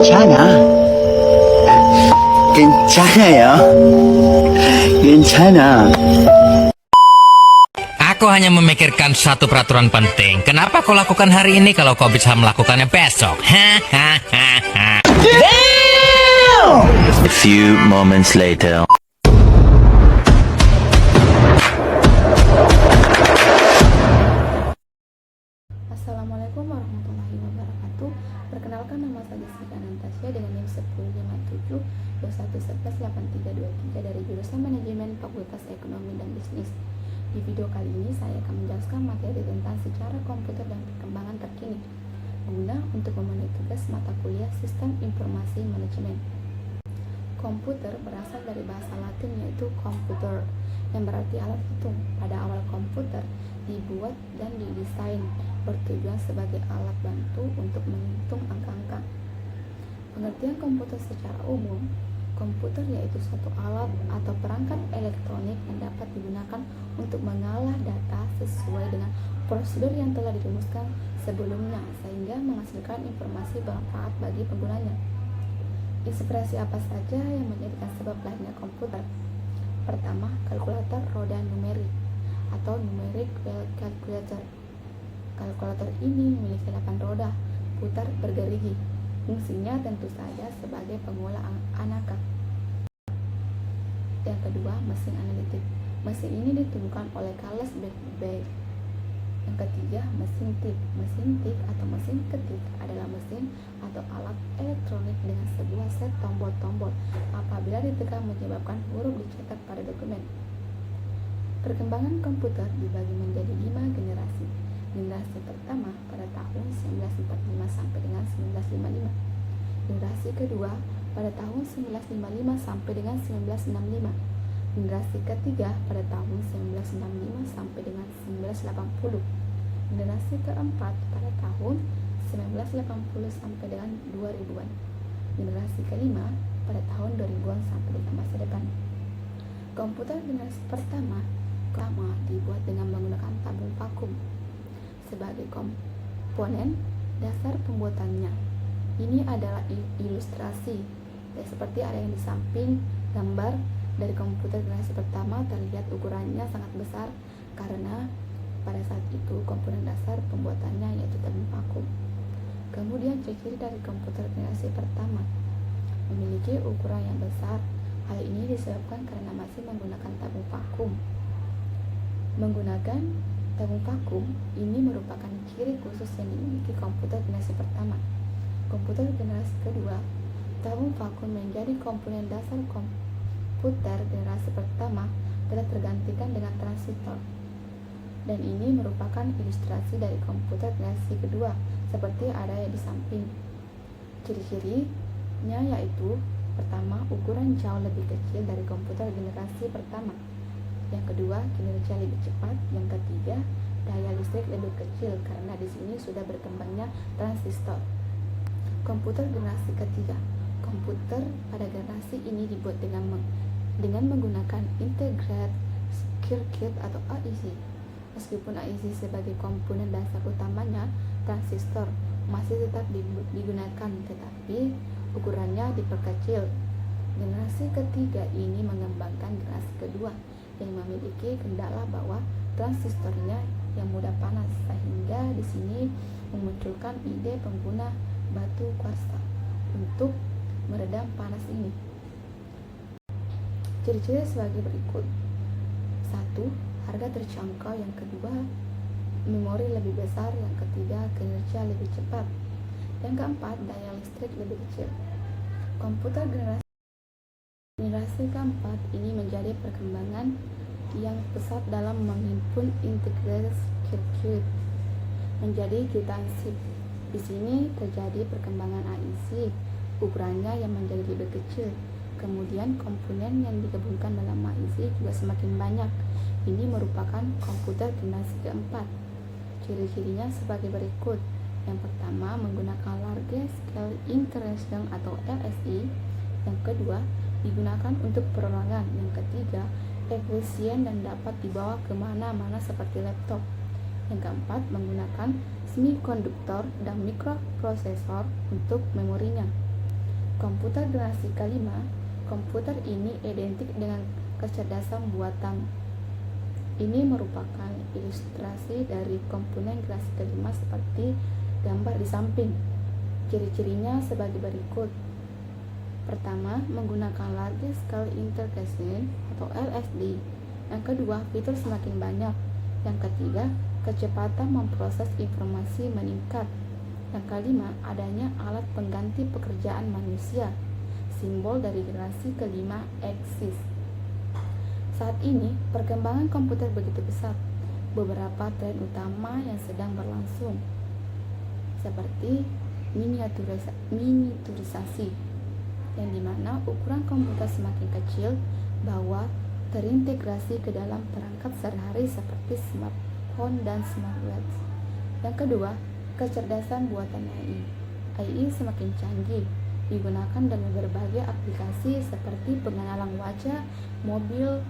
괜찮아. 괜찮아요. 괜찮아. Aku hanya memikirkan satu peraturan penting. Kenapa kau lakukan hari ini kalau kau bisa melakukannya besok? Hahaha. A few moments later. Assalamualaikum warahmatullahi wabarakatuh. Perkenalkan, nama saya Jessica Anastasia dengan NIM 105721118323 dari jurusan Manajemen Fakultas Ekonomi dan Bisnis. Di video kali ini saya akan menjelaskan materi tentang sejarah komputer dan perkembangan terkini guna untuk memenuhi tugas mata kuliah Sistem Informasi Manajemen. Komputer berasal dari bahasa Latin yaitu computer, yang berarti alat hitung. Pada awal komputer dibuat dan didesain bertujuan sebagai alat bantu untuk menghitung angka-angka. Pengertian komputer secara umum, komputer yaitu suatu alat atau perangkat elektronik yang dapat digunakan untuk mengolah data sesuai dengan prosedur yang telah dirumuskan sebelumnya sehingga menghasilkan informasi bermanfaat bagi penggunanya. Inspirasi apa saja yang menjadikan sebab lahirnya komputer? Pertama, kalkulator roda numerik atau numeric wheel calculator. Kalkulator ini memiliki 8 roda putar bergerigi. Fungsinya tentu saja sebagai pengolah angka. Yang kedua, mesin analitik. Mesin ini ditemukan oleh Charles Babbage. Yang ketiga, mesin tik. Mesin tik atau mesin ketik adalah mesin atau alat elektronik dengan sebuah set tombol-tombol. Apabila ditekan menyebabkan huruf dicetak pada dokumen. Perkembangan komputer dibagi menjadi 5 generasi. Generasi pertama pada tahun 1945 sampai dengan 1955. Generasi kedua pada tahun 1955 sampai dengan 1965. Generasi ketiga pada tahun 1965 sampai dengan 1980. Generasi keempat pada tahun 1980 sampai dengan 2000-an. Generasi kelima pada tahun 2000-an sampai dengan masa depan. Komputer generasi pertama dibuat dengan menggunakan tabung vakum sebagai komponen dasar pembuatannya. Ini adalah ilustrasi seperti ada yang di samping gambar dari komputer generasi pertama. Terlihat ukurannya sangat besar karena pada saat itu komponen dasar pembuatannya yaitu tabung vakum. Kemudian ciri-ciri dari komputer generasi pertama memiliki ukuran yang besar. Hal ini disebabkan karena masih menggunakan tabung vakum. Menggunakan tabung vakum ini merupakan ciri khusus yang dimiliki komputer generasi pertama. Komputer generasi kedua, tabung vakum menjadi komponen dasar komputer generasi pertama telah tergantikan dengan transistor. Dan ini merupakan ilustrasi dari komputer generasi kedua seperti ada yang di samping. Ciri-cirinya yaitu pertama, ukuran jauh lebih kecil dari komputer generasi pertama. Yang kedua, kinerja lebih cepat. Yang ketiga, daya listrik lebih kecil karena di sini sudah berkembangnya transistor. Komputer generasi ketiga. Komputer pada generasi ini dibuat dengan menggunakan integrated circuit atau AIC. Meskipun AIC sebagai komponen dasar utamanya, transistor masih tetap digunakan, tetapi ukurannya diperkecil. Generasi ketiga ini mengembangkan generasi kedua yang memiliki kendala bahwa transistornya yang mudah panas, sehingga di sini memunculkan ide pengguna batu kuarsa untuk meredam panas ini. Ciri-ciri sebagai berikut. 1. Harga terjangkau. Yang kedua, memori lebih besar. Yang ketiga, kinerja lebih cepat. Yang keempat, daya listrik lebih kecil. Komputer generasi keempat ini menjadi perkembangan yang pesat dalam menghimpun integrated circuit menjadi jutaan chip. Di sini terjadi perkembangan AIC, ukurannya yang menjadi lebih kecil. Kemudian komponen yang digabungkan dalam AIC juga semakin banyak. Ini merupakan komputer generasi keempat. Ciri-cirinya sebagai berikut. Yang pertama, menggunakan large scale integration atau LSI. Yang kedua, digunakan untuk perorangan. Yang ketiga, efisien dan dapat dibawa kemana-mana seperti laptop. Yang keempat, menggunakan semikonduktor dan mikroprosesor untuk memorinya. komputer generasi kelima, komputer ini identik dengan kecerdasan buatan. Ini merupakan ilustrasi dari komponen generasi kelima seperti gambar di samping. Ciri-cirinya sebagai berikut. Pertama, menggunakan Large Scale Integration atau LSD. Yang kedua, fitur semakin banyak. Yang ketiga, kecepatan memproses informasi meningkat. Yang kelima, adanya alat pengganti pekerjaan manusia. Simbol dari generasi kelima eksis. Saat ini, perkembangan komputer begitu pesat. Beberapa tren utama yang sedang berlangsung, seperti miniaturisasi, yang dimana ukuran komputer semakin kecil bahwa terintegrasi ke dalam perangkat sehari-hari seperti smartphone dan smartwatch. Yang kedua, kecerdasan buatan AI. AI semakin canggih, digunakan dalam berbagai aplikasi seperti pengenalan wajah, mobil,